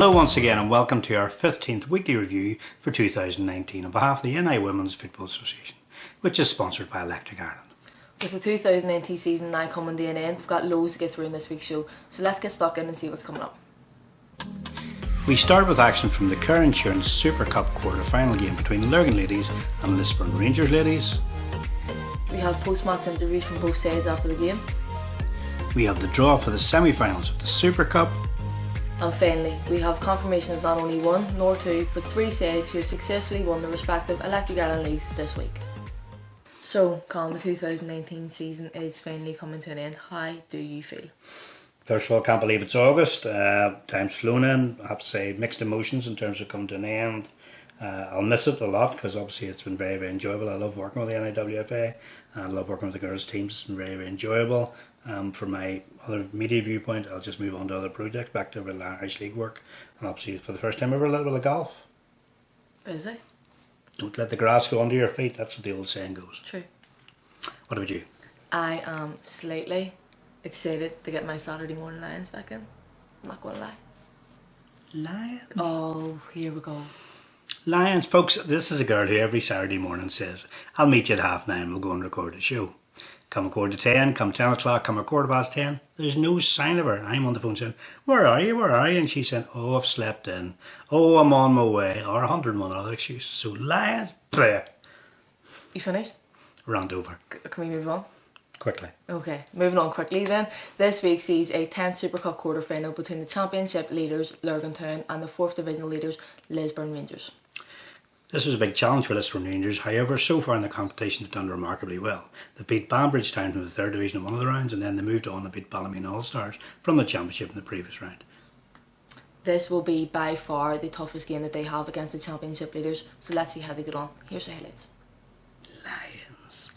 Hello once again and welcome to our 15th weekly review for 2019 on behalf of the NI Women's Football Association, which is sponsored by Electric Ireland. With the 2019 season now coming to an end, we've got loads to get through in this week's show, so let's get stuck in and see what's coming up. We start with action from the Kerr Insurance Super Cup quarter-final game between Lurgan Ladies and Lisburn Rangers Ladies. We have post-match interviews from both sides after the game. We have the draw for the semi-finals of the Super Cup. And finally, we have confirmation of not only one, nor two, but three sides who have successfully won their respective Electric Ireland leagues this week. So, Colin, the 2019 season is finally coming to an end. How do you feel? First of all, I can't believe it's August. Time's flown in. I have to say mixed emotions in terms of coming to an end. I'll miss it a lot because obviously it's been very, very enjoyable. I love working with the NIWFA and I love working with the girls' teams. It's been very, very enjoyable. From my other media viewpoint, I'll just move on to other projects, back to the Irish League work, and obviously for the first time ever a little bit of golf. Busy? Don't let the grass go under your feet, that's what the old saying goes. True. What about you? I am slightly excited to get my Saturday morning Lions back in. I'm not going to lie. Lions? Oh, here we go. Lions, folks, this is a girl who every Saturday morning says, I'll meet you at 9:30, we'll go and record a show. Come a quarter to 10, come 10 o'clock, come a quarter past 10. There's no sign of her. I'm on the phone saying, where are you, where are you? And she said, oh, I've slept in. Oh, I'm on my way. Or 101 other excuses. So Lions, play. You finished? Round over. Can we move on? Quickly. Okay, moving on quickly then. This week sees a 10th Super Cup quarter final between the Championship leaders Lurgan Town and the 4th Divisional leaders Lisburn Rangers. This was a big challenge for Lisburn Rangers, however so far in the competition they've done remarkably well. They beat Banbridge Town from the 3rd Division in one of the rounds and then they moved on and beat Ballymena All-Stars from the Championship in the previous round. This will be by far the toughest game that they have against the Championship leaders, so let's see how they get on. Here's the highlights. Lions.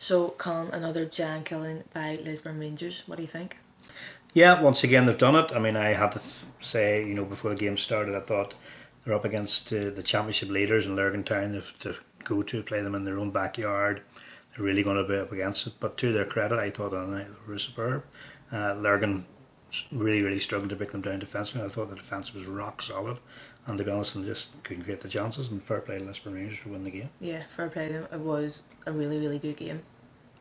So, Colin, another giant killing by Lisburn Rangers. What do you think? Yeah, once again they've done it. I mean, I had to say, before the game started, I thought they're up against the championship leaders in Lurgan Town to go to play them in their own backyard. They're really going to be up against it. But to their credit, I thought they were superb. Lurgan really struggled to break them down defensively. I thought the defence was rock solid. And to be honest, they just couldn't create the chances. And fair play to Lisburn Rangers to win the game. Yeah, fair play to them. It was a really good game.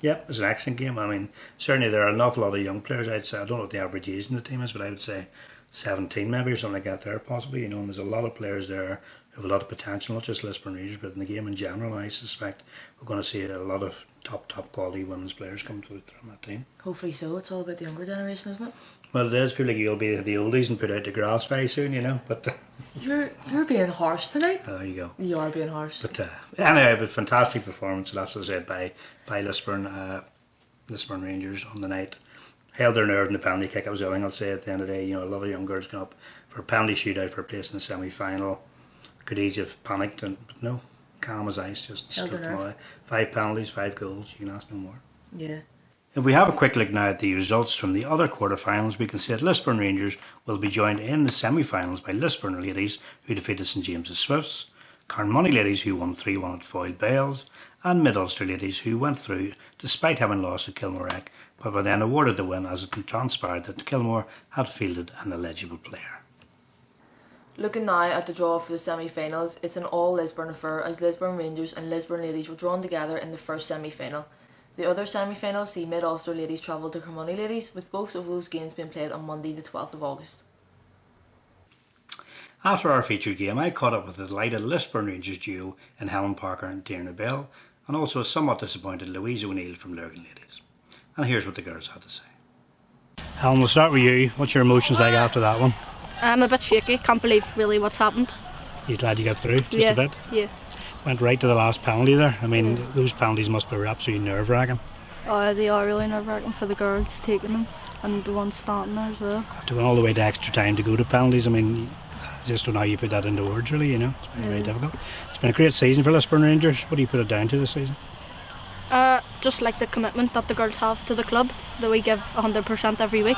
Yeah, it was an excellent game. I mean, certainly there are an awful lot of young players. I'd say, I don't know what the average age in the team is, but I would say 17 maybe or something like that there possibly. And there's a lot of players there who have a lot of potential, not just Lisburn Rangers, but in the game in general. I suspect we're going to see a lot of top quality women's players come through from that team. Hopefully so. It's all about the younger generation, isn't it? Well, it is. People like you'll be the oldies and put out the grass very soon, but... You're being harsh tonight. There you go. You are being harsh. But anyway, but fantastic performance, that's what I said, by Lisburn Rangers on the night. Held their nerve in the penalty kick. I was going, I'll say at the end of the day, a lot of young girls going up for a penalty shootout for a place in the semi-final. Could easily have panicked, but no, calm as ice, just held their nerve. Away. 5 penalties, 5 goals, you can ask no more. Yeah. If we have a quick look now at the results from the other quarter-finals, we can see that Lisburn Rangers will be joined in the semi-finals by Lisburn Ladies, who defeated St James's Swifts, Carnmoney Ladies, who won 3-1 at Foyle Bales, and Mid Ulster Ladies, who went through despite having lost at Kilmorec, but were then awarded the win as it transpired that Kilmore had fielded an eligible player. Looking now at the draw for the semi-finals, it's an all Lisburn affair as Lisburn Rangers and Lisburn Ladies were drawn together in the first semi-final. The other semi-finals see Mid Ulster Ladies travel to Carnmoney Ladies, with both of those games being played on Monday the 12th of August. After our featured game, I caught up with the delighted Lisburn Rangers duo in Helen Parker and Tierna Bell, and also a somewhat disappointed Louise O'Neill from Lurgan Ladies. And here's what the girls had to say. Helen, we'll start with you. What's your emotions like after that one? I'm a bit shaky, can't believe really what's happened. You glad you got through just yeah, a bit? Yeah. Went right to the last penalty there. I mean, those penalties must be absolutely nerve-wracking. Oh, they are really nerve-wracking for the girls taking them and the ones starting there as well. To go all the way to extra time to go to penalties, I mean, I just don't know how you put that into words really, It's very difficult. It's been a great season for Lisburn Rangers. What do you put it down to this season? Just like the commitment that the girls have to the club, that we give 100% every week.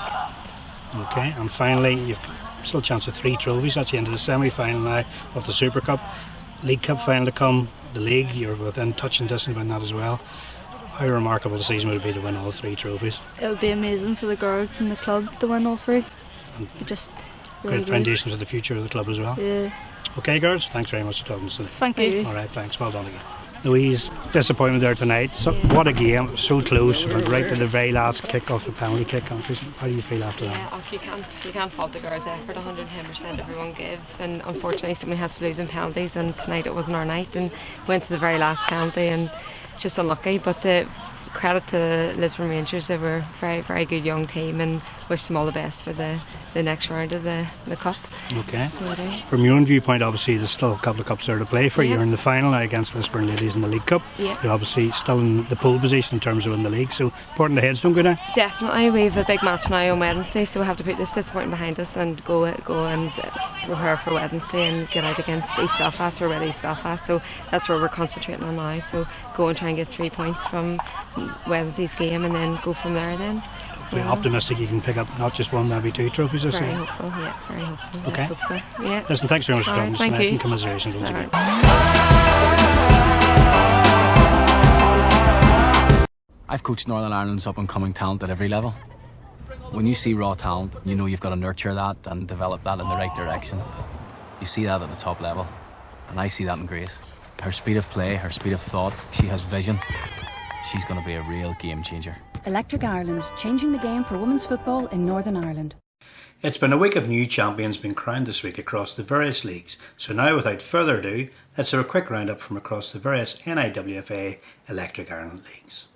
Okay, and finally, you've still a chance of 3 trophies. That's the end of the semi-final now of the Super Cup. League Cup final to come, the league, you're within touching distance about that as well. How remarkable a season would it be to win all 3 trophies? It would be amazing for the girls and the club to win all 3. Just really great foundation for the future of the club as well. Yeah. Okay girls, thanks very much for talking to us. Thank you. Alright, thanks, well done again. Louise, disappointment there tonight. So, what a game, so close, but right to the very last kick off the penalty kick. How do you feel after that? Yeah, you can't fault the girls' effort. 110% everyone gave, and unfortunately somebody has to lose in penalties, and tonight it wasn't our night, and went to the very last penalty, and just unlucky. But credit to Lisburn Rangers, they were a very good young team, and wish them all the best for the next round of the cup. Okay. So from your own viewpoint, obviously there's still a couple of cups there to play for. You're in the final now against Lisburn Ladies in the League Cup. Yeah. You're obviously still in the pole position in terms of winning the league, so important the heads don't go down. Definitely, we have a big match now on Wednesday, so we have to put this disappointment behind us and go and prepare for Wednesday and get out against East Belfast. We're ready East Belfast, so that's where we're concentrating on now. So go and try and get 3 points from Wednesday's game and then go from there then. So optimistic you can pick up not just 1, maybe 2 trophies this season. Very hopeful, yeah, very hopeful. Okay. Let's hope so. Yeah. Listen, thanks very much for talking to us tonight, and commiserations once again. I've coached Northern Ireland's up and coming talent at every level. When you see raw talent, you know you've got to nurture that and develop that in the right direction. You see that at the top level, and I see that in Grace. Her speed of play, her speed of thought, she has vision. She's going to be a real game changer. Electric Ireland, changing the game for women's football in Northern Ireland. It's been a week of new champions being crowned this week across the various leagues. So now, without further ado, let's have a quick roundup from across the various NIWFA Electric Ireland leagues.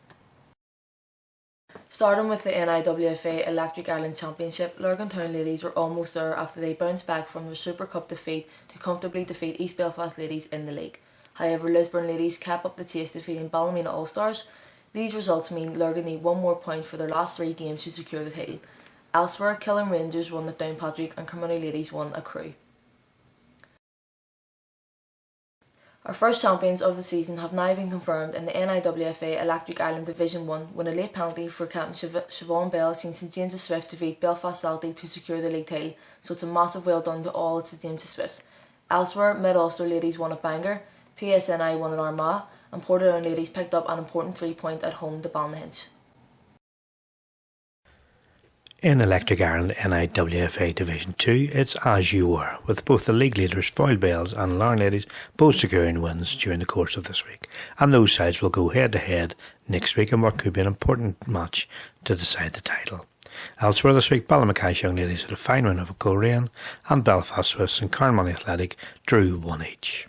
Starting with the NIWFA Electric Ireland Championship, Lurgan Town Ladies were almost there after they bounced back from their Super Cup defeat to comfortably defeat East Belfast Ladies in the league. However, Lisburn Ladies kept up the chase, defeating Ballymena All-Stars. These results mean Lurgan need 1 more point for their last 3 games to secure the title. Elsewhere, Killam Rangers won at Downpatrick and Carnmoney Ladies won at Crewe. Our first champions of the season have now been confirmed in the NIWFA Electric Ireland Division 1 when a late penalty for Captain Siobhan Bell seen St James's Swift defeat Belfast Celtic to secure the league title, so it's a massive well done to all at St James's Swifts. Elsewhere, Mid-Ulster ladies won at Bangor, PSNI won at Armagh, and Portadown ladies picked up an important 3-point at home to Ballynahinch. In Electric Ireland NIWFA Division 2, it's as you were, with both the league leaders Foyle Bells and Larne ladies both securing wins during the course of this week, and those sides will go head to head next week in what could be an important match to decide the title. Elsewhere this week, Ballymackay young ladies had a fine win over Coleraine, and Belfast Swifts and Carnmoney Athletic drew 1 each.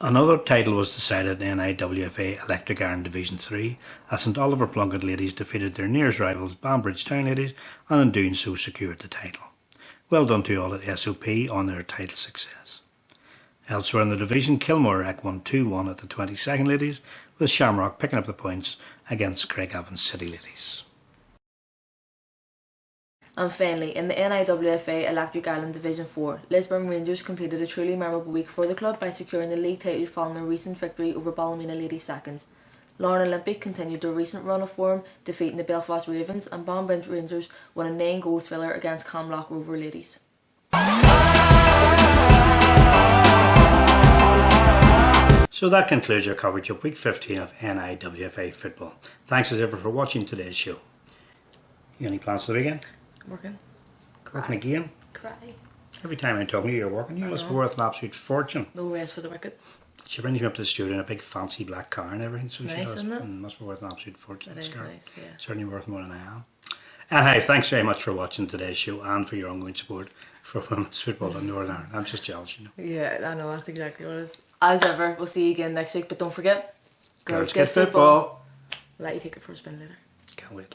Another title was decided in NIWFA Electric Ireland Division 3 as St Oliver Plunkett ladies defeated their nearest rivals Banbridge Town ladies and in doing so secured the title. Well done to all at SOP on their title success. Elsewhere in the division, Kilmore Rec won 2-1 at the 22nd ladies, with Shamrock picking up the points against Craigavon City ladies. And finally, in the NIWFA Electric Ireland Division 4, Lisburn Rangers completed a truly memorable week for the club by securing the league title following their recent victory over Ballymena Ladies Seconds. Larne Olympic continued their recent run of form, defeating the Belfast Ravens, and Banbridge Rangers won a 9-goal thriller against Camlock Rover Ladies. So that concludes our coverage of week 15 of NIWFA football. Thanks as ever for watching today's show. You got any plans for the weekend? Working. Working again? Cry. Every time I'm talking to you, you're working. You must be worth an absolute fortune. No rest for the wicked. She brings me up to the studio in a big fancy black car and everything. So It's she nice, does. isn't it? Must be worth an absolute fortune. It is car. nice, yeah. Certainly worth more than I am. And hey, thanks very much for watching today's show and for your ongoing support for women's football in Northern Ireland. I'm just jealous, you know. Yeah, I know, that's exactly what it is. As ever, we'll see you again next week, but don't forget, Girls get football. I'll let you take it for a spin later. Can't wait.